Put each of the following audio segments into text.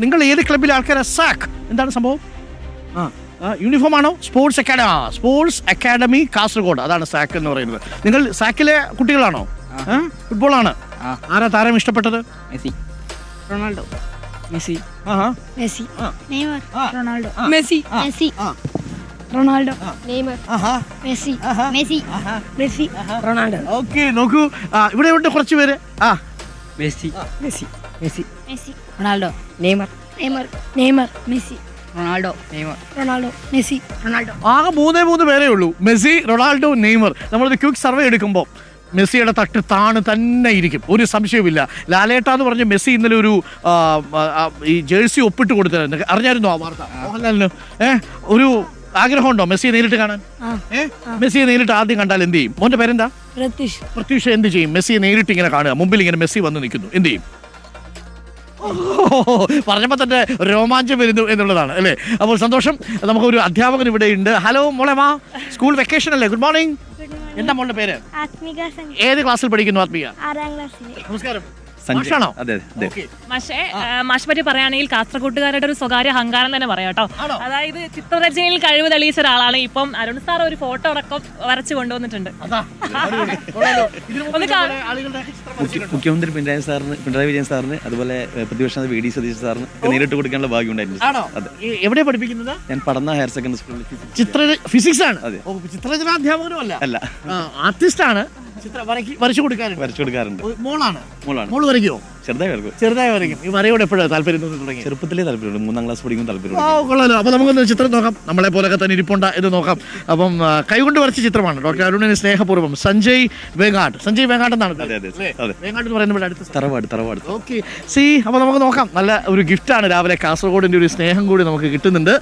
നിങ്ങൾ ഏത് ക്ലബിലെ ആൾക്കാരാ? സാക്ക് എന്താണ് സംഭവം? യൂണിഫോം ആണോ? സ്പോർട്സ് അക്കാഡമി കാസർഗോഡ്, അതാണ് സാക്ക് എന്ന് പറയുന്നത്. നിങ്ങൾ സാക്കിലെ കുട്ടികളാണോ? ഫുട്ബോളാണ്. ആരാ താരം ഇഷ്ടപ്പെട്ടത്? Messi, Ronaldo, Messi, Messi, Neymar, Ronaldo, Messi, Messi, Ronaldo, Neymar, Messi, Messi, Messi, Ronaldo. Okay, നോക്കൂ, ഇവിടെ ഉണ്ട് കുറച്ച് പേര്. Messi, Messi, Messi, Messi, Ronaldo, Neymar, Neymar, Neymar, Messi, Ronaldo, Neymar, Ronaldo, Messi, Ronaldo. ആകെ മൂന്നേ പേരേ ഉള്ളൂ. Messi, Ronaldo, Neymar. നമ്മളൊരു ക്വിക്ക് സർവേ എടുക്കുമ്പോൾ മെസ്സിയുടെ തട്ട് താണ് തന്നെ ഇരിക്കും, ഒരു സംശയവുമില്ല. ലാലേട്ട എന്ന് പറഞ്ഞ് മെസ്സി ഇന്നലെ ഒരു ഈ ജേഴ്സി ഒപ്പിട്ട് കൊടുത്തത് അറിഞ്ഞായിരുന്നോ ആ വാർത്ത? മോഹൻലാലിന് ഒരു ആഗ്രഹമുണ്ടോ മെസ്സിയെ നേരിട്ട് കാണാൻ? മെസ്സിയെ നേരിട്ട് ആദ്യം കണ്ടാൽ എന്ത് ചെയ്യും? മോന്റെ പേരെന്താ? പ്രത്യൂഷ്. എന്ത് ചെയ്യും? മെസ്സിയെ നേരിട്ട് ഇങ്ങനെ കാണുക, മുമ്പിൽ ഇങ്ങനെ മെസ്സി വന്ന് നിൽക്കുന്നു, എന്ത് ചെയ്യും? പറഞ്ഞപ്പോൾ തന്നെ രോമാഞ്ചം വരുന്നു എന്നുള്ളതാണ് അല്ലേ? അപ്പോൾ സന്തോഷം. നമുക്കൊരു അധ്യാപകൻ ഇവിടെ ഉണ്ട്. ഹലോ മോളെ, സ്കൂൾ വെക്കേഷൻ അല്ലേ? Good morning. എന്താ മോളുടെ പേര്? ആത്മിക. ഏത് ക്ലാസ്സിൽ പഠിക്കുന്നു ആത്മിക? 6ാം ക്ലാസ്സിൽ. നമസ്കാരം. മാഷ് പറ്റി പറയുകയാണെങ്കിൽ കാസർഗോട്ടുകാരുടെ ഒരു സ്വകാര്യ അഹങ്കാരം തന്നെ പറയാം കേട്ടോ. അതായത് ചിത്രരചനയിൽ കഴിവ് തെളിയിച്ച ഒരാളാണ്. ഇപ്പം അരുൺ സാർ ഒരു ഫോട്ടോ അടക്കം വരച്ചു കൊണ്ടുവന്നിട്ടുണ്ട്. മുഖ്യമന്ത്രി പിണറായി വിജയൻ സാറിന് അതുപോലെ പ്രതിപക്ഷ വി.ഡി. സതീശൻ സാറിന് നേരിട്ട് കൊടുക്കാനുള്ള ഭാഗ്യം ഉണ്ടായിരുന്നു. എവിടെ പഠിപ്പിക്കുന്നത്? ഞാൻ പടന്ന ഹയർ സെക്കൻഡറി സ്കൂളിൽ ഫിസിക്സ് ആണ്. അതെ. ചിത്രരചനാധ്യാപകനും അല്ല, ആർട്ടിസ്റ്റ് ആണ്. വരച്ചു കൊടുക്കാറുണ്ട്. മോള് വരയ്ക്കുമോ? ചെറുതായി വരയ്ക്കും. ഈ വരയോട് എപ്പോഴാണ് താല്പര്യം തോന്നി തുടങ്ങി? ചെറുപ്പത്തിലേ താല്പര്യമുണ്ട്. 3ാം ക്ലാസ് പഠിക്കുമ്പോൾ താല്പര്യം. കൊള്ളാലോ. അപ്പൊ നമുക്കൊന്ന് ചിത്രം നോക്കാം. നമ്മളെ പോലൊക്കെ തന്നെ ഇരിപ്പുണ്ട ഇത് നോക്കാം. അപ്പം കൈകൊണ്ട് വരച്ച ചിത്രമാണ്. ഡോക്ടർ അരുണിന് സ്നേഹപൂർവ്വം. സഞ്ജയ് വേങ്ങാട് എന്നാണ്. വേങ്ങാട് എന്ന് പറയുന്നത് അടുത്ത തറവാട്. Okay, C. അപ്പൊ നമുക്ക് നോക്കാം. നല്ല ഒരു ഗിഫ്റ്റാണ് രാവിലെ. കാസർഗോഡിന്റെ ഒരു സ്നേഹം കൂടി നമുക്ക് കിട്ടുന്നുണ്ട്.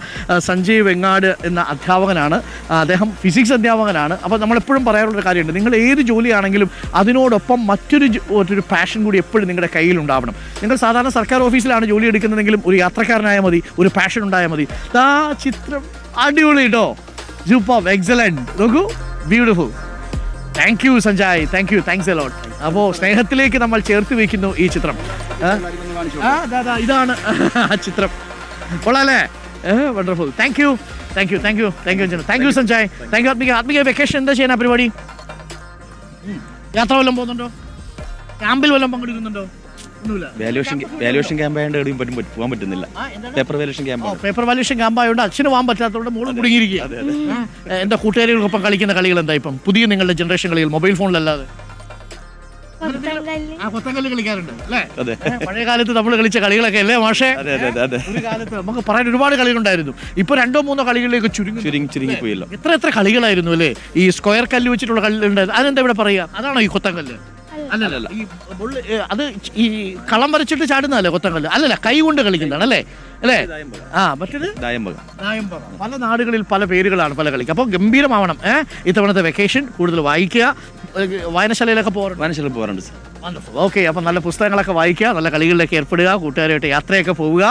സഞ്ജയ് വെങ്ങാട് എന്ന അധ്യാപകനാണ്. അദ്ദേഹം ഫിസിക്സ് അധ്യാപകനാണ്. അപ്പോൾ നമ്മളെപ്പോഴും പറയാറുള്ളൊരു കാര്യമുണ്ട്, നിങ്ങൾ ഏത് ജോലിയാണെങ്കിലും അതിനോടൊപ്പം മറ്റൊരു പാഷൻ കൂടി എപ്പോഴും നിങ്ങളുടെ കയ്യിൽ ഉണ്ടാവണം. നിങ്ങൾ സാധാരണ സർക്കാർ ഓഫീസിലാണ് ജോലി എടുക്കുന്നതെങ്കിലും ഒരു യാത്രക്കാരനായാൽ മതി, ഒരു പാഷൻ ഉണ്ടായാൽ മതി. ചിത്രം അടിപൊളി കേട്ടോ. Super, excellent. നോക്കൂ, beautiful. Thank you Sanjay, thanks a lot. അപ്പോൾ സ്നേഹത്തിലേക്ക് നമ്മൾ ചേർത്ത് വെക്കുന്നു ഈ ചിത്രം. ഇതാണ് ആ ചിത്രം. കൊള്ളാല്ലേ? Wonderful. Thank you Sanjay. Thank you Athmika. Vacation എന്താ ചെയ്യാനാ പരിപാടി? യാത്ര വല്ലതും പോകുന്നുണ്ടോ? ക്യാമ്പിൽ വല്ലതും പങ്കെടുക്കുന്നുണ്ടോ? വാല്യുവേഷൻ ക്യാമ്പായതുകൊണ്ട് എവിടെയും പോകാൻ പറ്റുന്നില്ല. പേപ്പർ വാല്യുവേഷൻ ക്യാമ്പായതുകൊണ്ട് അച്ഛന് പോകാൻ പറ്റാത്തതുകൊണ്ട് മോളും കുടുങ്ങിയിരിക്കുക. എന്താ കൂട്ടുകാരികൾക്കൊപ്പം കളിക്കുന്ന കളികൾ എന്താ ഇപ്പം പുതിയ നിങ്ങളുടെ ജനറേഷൻ കളികൾ മൊബൈൽ ഫോണിലല്ലാതെ? കൊത്തങ്കല്ല് കളിക്കാറുണ്ട് അല്ലേ? പഴയ കാലത്ത് നമ്മൾ കളിച്ച കളികളൊക്കെ അല്ലേ മാഷേ? ഒരു കാലത്ത് നമുക്ക് പറയാൻ ഒരുപാട് കളികളുണ്ടായിരുന്നു. ഇപ്പൊ 2-3 കളികളിലേക്ക് ചുരുങ്ങി പോയല്ലോ. എത്ര കളികളായിരുന്നു അല്ലേ? ഈ സ്ക്വയർ കല്ല് വെച്ചിട്ടുള്ള കളികളുണ്ടായിരുന്നു. അതെന്താ ഇവിടെ പറയാ? അതാണോ ഈ കൊത്തങ്കല്ല്? അല്ലല്ല, അത് ഈ കളം വരച്ചിട്ട് ചാടുന്നതല്ലേ കൊത്തങ്കല്ല്? അല്ലല്ല, കൈ കൊണ്ട് കളിക്കുന്നതാണ് അല്ലേ? മറ്റേത് ദായമ്പക. പല നാടുകളിൽ പല പേരുകളാണ് പല കളിക്ക്. അപ്പോൾ ഗംഭീരമാവണം ഇത്തവണത്തെ വെക്കേഷൻ. കൂടുതൽ വായിക്കുക. വായനശാലയിലൊക്കെ പോകാറുണ്ട്. ഓക്കെ, അപ്പം നല്ല പുസ്തകങ്ങളൊക്കെ വായിക്കുക, നല്ല കളികളിലേക്ക് ഏർപ്പെടുക, കൂട്ടുകാരായിട്ട് യാത്രയൊക്കെ പോവുക.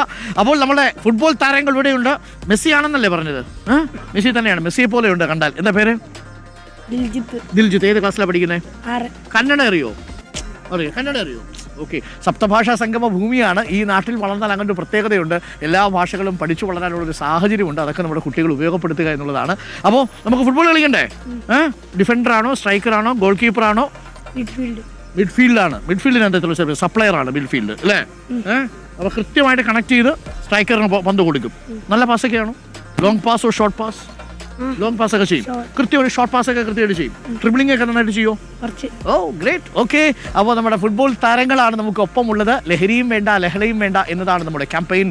അപ്പോൾ നമ്മുടെ ഫുട്ബോൾ താരങ്ങൾ ഇവിടെയുണ്ട്. മെസ്സി ആണെന്നല്ലേ പറഞ്ഞത്? മെസ്സി തന്നെയാണ്. മെസ്സിയെ പോലെ ഉണ്ട് കണ്ടാൽ. എന്താ പേര്? ദിൽജിത്ത്. ഏത് ക്ലാസ്സിലാണ് പഠിക്കുന്നത്? കന്നഡ അറിയോ? ഓക്കെ. സപ്തഭാഷാ സംഗമ ഭൂമിയാണ് ഈ നാട്ടിൽ. വളർന്നാൽ അങ്ങനെ ഒരു പ്രത്യേകതയുണ്ട്. എല്ലാ ഭാഷകളും പഠിച്ചു വളരാനുള്ളൊരു സാഹചര്യമുണ്ട്. അതൊക്കെ നമ്മുടെ കുട്ടികൾ ഉപയോഗപ്പെടുത്തുക എന്നുള്ളതാണ്. അപ്പോൾ നമുക്ക് ഫുട്ബോൾ കളിക്കണ്ടേ? ഡിഫൻഡറാണോ, സ്ട്രൈക്കറാണോ, ഗോൾ കീപ്പറാണോ? മിഡ്ഫീൽഡാണ്. മിഡ്ഫീൽഡിന് എന്താ സപ്ലയർ ആണ് മിഡ്ഫീൽഡ് അല്ലേ? അപ്പോൾ കൃത്യമായിട്ട് കണക്ട് ചെയ്ത് സ്ട്രൈക്കറിന് പന്ത് കൊടുക്കും. നല്ല പാസൊക്കെയാണോ? ലോങ് പാസോ ഷോർട്ട് പാസ്? ലോങ് പാസ് ഒക്കെ ചെയ്യും. കൃത്യമായിട്ട് ഷോർട്ട് പാസ് ഒക്കെ കൃത്യമായിട്ട് ചെയ്യും. ഡ്രിബ്ലിംഗ് ഒക്കെ നന്നായിട്ട് ചെയ്യുമോ? ഗ്രേറ്റ്. ഓക്കെ, അപ്പോൾ നമ്മുടെ ഫുട്ബോൾ താരങ്ങളാണ് നമുക്ക് ഒപ്പം ഉള്ളത്. ലഹരിയും വേണ്ട, ലഹളയും വേണ്ട എന്നതാണ് നമ്മുടെ ക്യാമ്പയിൻ.